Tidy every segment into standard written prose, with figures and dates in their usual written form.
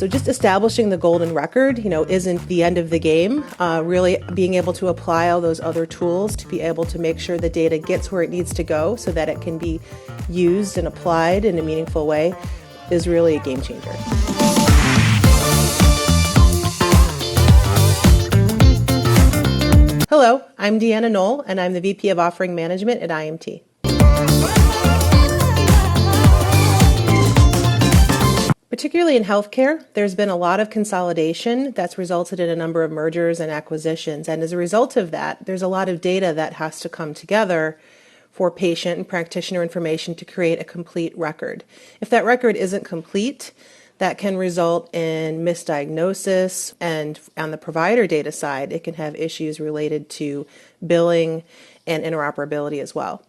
So just establishing the golden record, isn't the end of the game. Really being able to apply all those other tools to be able to make sure the data gets where it needs to go so that it can be used and applied in a meaningful way is really a game changer. Hello, I'm Deanna Knoll, and I'm the VP of Offering Management at IMT. Particularly in healthcare, there's been a lot of consolidation that's resulted in a number of mergers and acquisitions. And as a result of that, there's a lot of data that has to come together for patient and practitioner information to create a complete record. If that record isn't complete, that can result in misdiagnosis, and on the provider data side, it can have issues related to billing and interoperability as well.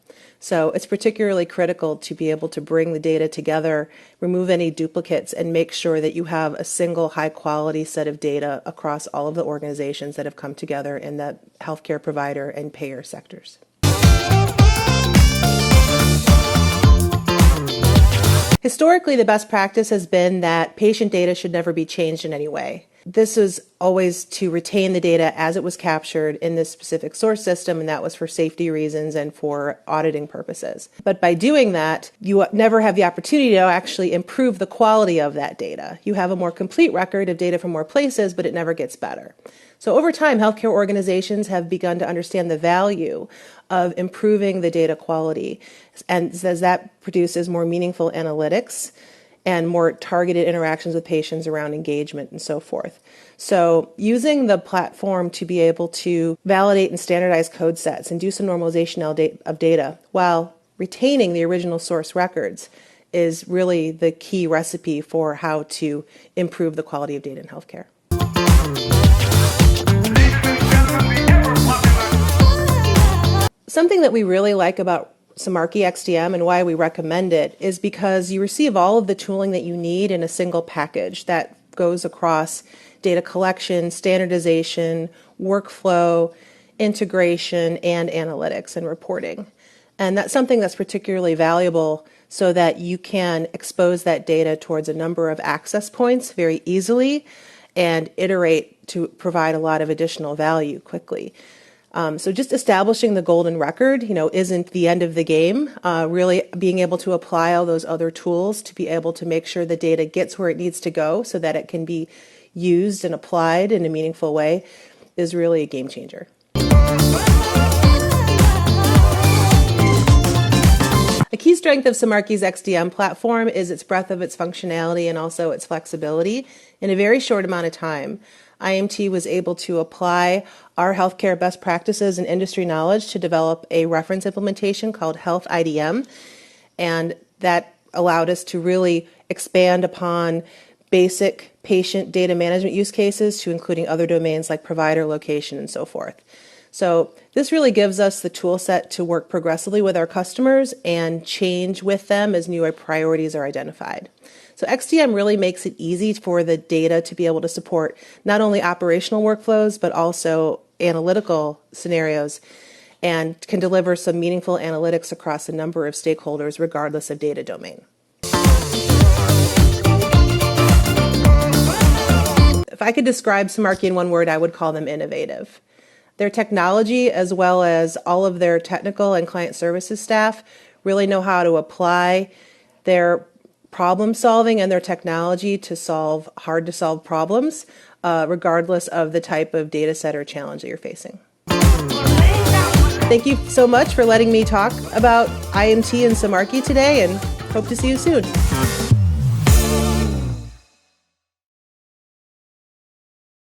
So it's particularly critical to be able to bring the data together, remove any duplicates, and make sure that you have a single high-quality set of data across all of the organizations that have come together in the healthcare provider and payer sectors. Historically, the best practice has been that patient data should never be changed in any way. This is always to retain the data as it was captured in this specific source system, and that was for safety reasons and for auditing purposes. But by doing that, you never have the opportunity to actually improve the quality of that data. You have a more complete record of data from more places, but it never gets better. So over time, healthcare organizations have begun to understand the value of improving the data quality, and as that produces more meaningful analytics and more targeted interactions with patients around engagement and so forth. So using the platform to be able to validate and standardize code sets and do some normalization of data while retaining the original source records is really the key recipe for how to improve the quality of data in healthcare. Something that we really like about Semarchy XDM and why we recommend it is because you receive all of the tooling that you need in a single package that goes across data collection, standardization, workflow, integration, and analytics and reporting. And that's something that's particularly valuable so that you can expose that data towards a number of access points very easily and iterate to provide a lot of additional value quickly. So just establishing the golden record, isn't the end of the game. Really being able to apply all those other tools to be able to make sure the data gets where it needs to go so that it can be used and applied in a meaningful way is really a game changer. A key strength of Semarchy's XDM platform is its breadth of its functionality and also its flexibility. In a very short amount of time, IMT was able to apply our healthcare best practices and industry knowledge to develop a reference implementation called Health IDM, and that allowed us to really expand upon basic patient data management use cases to including other domains like provider, location, and so forth. So this really gives us the tool set to work progressively with our customers and change with them as new priorities are identified. So XDM really makes it easy for the data to be able to support not only operational workflows, but also analytical scenarios, and can deliver some meaningful analytics across a number of stakeholders regardless of data domain. If I could describe Semarchy in one word, I would call them innovative. Their technology, as well as all of their technical and client services staff, really know how to apply their problem solving and their technology to solve hard to solve problems, regardless of the type of data set or challenge that you're facing. Thank you so much for letting me talk about IMT and Semarchy today, and hope to see you soon.